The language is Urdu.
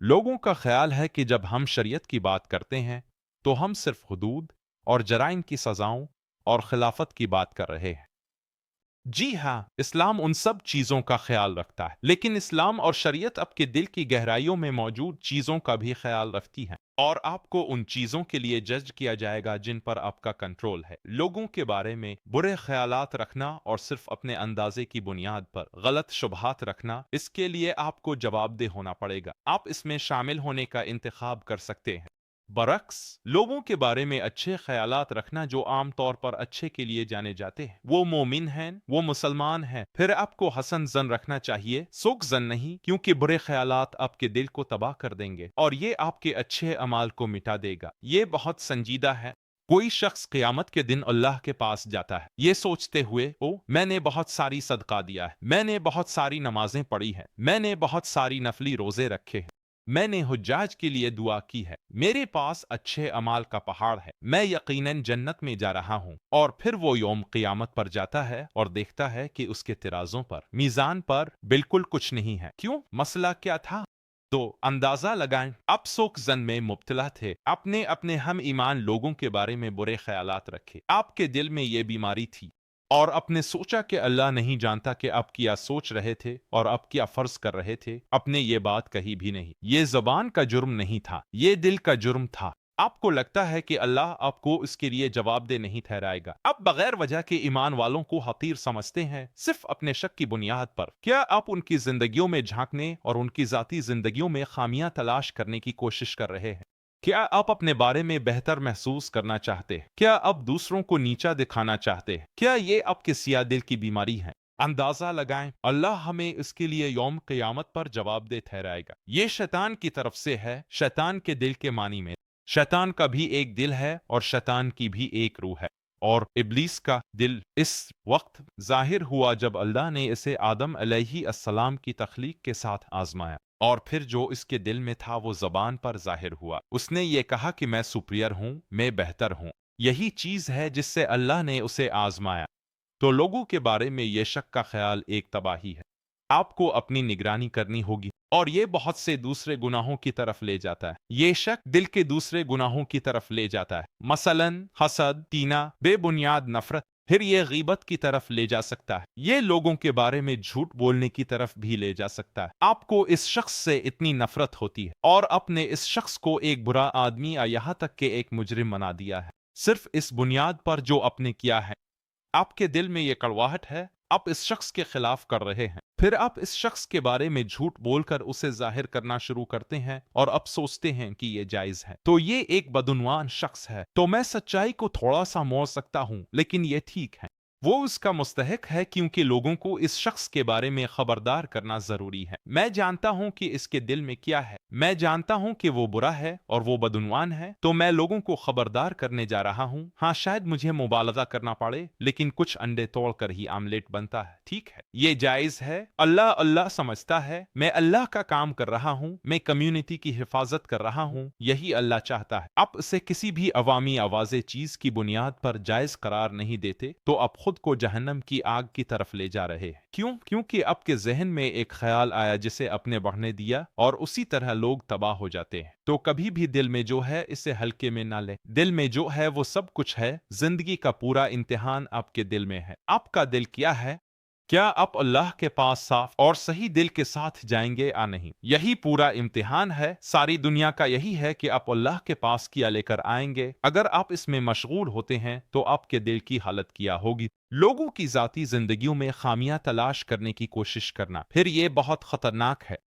لوگوں کا خیال ہے کہ جب ہم شریعت کی بات کرتے ہیں تو ہم صرف حدود اور جرائم کی سزاؤں اور خلافت کی بات کر رہے ہیں۔ جی ہاں، اسلام ان سب چیزوں کا خیال رکھتا ہے، لیکن اسلام اور شریعت آپ کے دل کی گہرائیوں میں موجود چیزوں کا بھی خیال رکھتی ہے، اور آپ کو ان چیزوں کے لیے جج کیا جائے گا جن پر آپ کا کنٹرول ہے۔ لوگوں کے بارے میں برے خیالات رکھنا اور صرف اپنے اندازے کی بنیاد پر غلط شبہات رکھنا، اس کے لیے آپ کو جواب دہ ہونا پڑے گا۔ آپ اس میں شامل ہونے کا انتخاب کر سکتے ہیں۔ برعکس، لوگوں کے بارے میں اچھے خیالات رکھنا جو عام طور پر اچھے کے لیے جانے جاتے ہیں، وہ مومن ہیں، وہ مسلمان ہیں، پھر آپ کو حسن زن رکھنا چاہیے، سوک زن نہیں، کیونکہ برے خیالات آپ کے دل کو تباہ کر دیں گے اور یہ آپ کے اچھے اعمال کو مٹا دے گا۔ یہ بہت سنجیدہ ہے۔ کوئی شخص قیامت کے دن اللہ کے پاس جاتا ہے یہ سوچتے ہوئے، او میں نے بہت ساری صدقہ دیا ہے، میں نے بہت ساری نمازیں پڑھی ہیں، میں نے بہت ساری نفلی روزے رکھے ہیں، میں نے حجاج کے لیے دعا کی ہے، میرے پاس اچھے اعمال کا پہاڑ ہے، میں یقیناً جنت میں جا رہا ہوں۔ اور پھر وہ یوم قیامت پر جاتا ہے اور دیکھتا ہے کہ اس کے ترازوں پر، میزان پر بالکل کچھ نہیں ہے۔ کیوں؟ مسئلہ کیا تھا؟ تو اندازہ لگائیں، آپ سوک زن میں مبتلا تھے، آپ نے اپنے ہم ایمان لوگوں کے بارے میں برے خیالات رکھے، آپ کے دل میں یہ بیماری تھی، اور آپ نے سوچا کہ اللہ نہیں جانتا کہ آپ کیا سوچ رہے تھے اور آپ کیا فرض کر رہے تھے۔ آپ نے یہ بات کہی بھی نہیں۔ یہ زبان کا جرم نہیں تھا، یہ دل کا جرم تھا۔ آپ کو لگتا ہے کہ اللہ آپ کو اس کے لیے جواب دہ نہیں ٹھہرائے گا۔ آپ بغیر وجہ کے ایمان والوں کو حقیر سمجھتے ہیں صرف اپنے شک کی بنیاد پر۔ کیا آپ ان کی زندگیوں میں جھانکنے اور ان کی ذاتی زندگیوں میں خامیاں تلاش کرنے کی کوشش کر رہے ہیں؟ کیا آپ اپنے بارے میں بہتر محسوس کرنا چاہتے ہیں؟ کیا آپ دوسروں کو نیچا دکھانا چاہتے ہیں؟ کیا یہ آپ کے سیاہ دل کی بیماری ہے؟ اندازہ لگائیں، اللہ ہمیں اس کے لیے یوم قیامت پر جواب دہ ٹھہرائے گا۔ یہ شیطان کی طرف سے ہے، شیطان کے دل کے معنی میں۔ شیطان کا بھی ایک دل ہے اور شیطان کی بھی ایک روح ہے، اور ابلیس کا دل اس وقت ظاہر ہوا جب اللہ نے اسے آدم علیہ السلام کی تخلیق کے ساتھ آزمایا، اور پھر جو اس کے دل میں تھا وہ زبان پر ظاہر ہوا۔ اس نے یہ کہا کہ میں سپیریئر ہوں، میں بہتر ہوں۔ یہی چیز ہے جس سے اللہ نے اسے آزمایا۔ تو لوگوں کے بارے میں یہ شک کا خیال ایک تباہی ہے۔ آپ کو اپنی نگرانی کرنی ہوگی، اور یہ بہت سے دوسرے گناہوں کی طرف لے جاتا ہے۔ یہ شک دل کے دوسرے گناہوں کی طرف لے جاتا ہے، مثلاً حسد، کینہ، بے بنیاد نفرت۔ پھر یہ غیبت کی طرف لے جا سکتا ہے، یہ لوگوں کے بارے میں جھوٹ بولنے کی طرف بھی لے جا سکتا ہے۔ آپ کو اس شخص سے اتنی نفرت ہوتی ہے اور آپ نے اس شخص کو ایک برا آدمی یا یہاں تک کہ ایک مجرم بنا دیا ہے، صرف اس بنیاد پر جو آپ نے کیا ہے۔ آپ کے دل میں یہ کڑواہٹ ہے، آپ اس شخص کے خلاف کر رہے ہیں، پھر آپ اس شخص کے بارے میں جھوٹ بول کر اسے ظاہر کرنا شروع کرتے ہیں اور اب سوچتے ہیں کہ یہ جائز ہے، تو یہ ایک بدعنوان شخص ہے، تو میں سچائی کو تھوڑا سا موڑ سکتا ہوں لیکن یہ ٹھیک ہے۔ وہ اس کا مستحق ہے کیونکہ لوگوں کو اس شخص کے بارے میں خبردار کرنا ضروری ہے۔ میں جانتا ہوں کہ اس کے دل میں کیا ہے، میں جانتا ہوں کہ وہ برا ہے اور وہ بدعنوان ہے، تو میں لوگوں کو خبردار کرنے جا رہا ہوں۔ ہاں، شاید مجھے مبالغہ کرنا پڑے، لیکن کچھ انڈے توڑ کر ہی آملیٹ بنتا ہے، ٹھیک ہے؟ یہ جائز ہے، اللہ اللہ سمجھتا ہے، میں اللہ کا کام کر رہا ہوں، میں کمیونٹی کی حفاظت کر رہا ہوں، یہی اللہ چاہتا ہے۔ آپ اسے کسی بھی عوامی آوازیں چیز کی بنیاد پر جائز قرار نہیں دیتے تو آپ خود کو جہنم کی آگ کی طرف لے جا رہے ہیں۔ کیوں؟ کیونکہ آپ کے ذہن میں ایک خیال آیا جسے آپ نے بڑھنے دیا، اور اسی طرح لوگ تباہ ہو جاتے ہیں۔ تو کبھی بھی دل میں جو ہے اسے ہلکے میں نہ لیں۔ دل میں جو ہے وہ سب کچھ ہے، زندگی کا پورا امتحان آپ کے دل میں ہے۔ آپ کا دل کیا ہے؟ کیا آپ اللہ کے پاس صاف اور صحیح دل کے ساتھ جائیں گے یا نہیں؟ یہی پورا امتحان ہے، ساری دنیا کا یہی ہے کہ آپ اللہ کے پاس کیا لے کر آئیں گے۔ اگر آپ اس میں مشغول ہوتے ہیں تو آپ کے دل کی حالت کیا ہوگی؟ لوگوں کی ذاتی زندگیوں میں خامیاں تلاش کرنے کی کوشش کرنا، پھر یہ بہت خطرناک ہے۔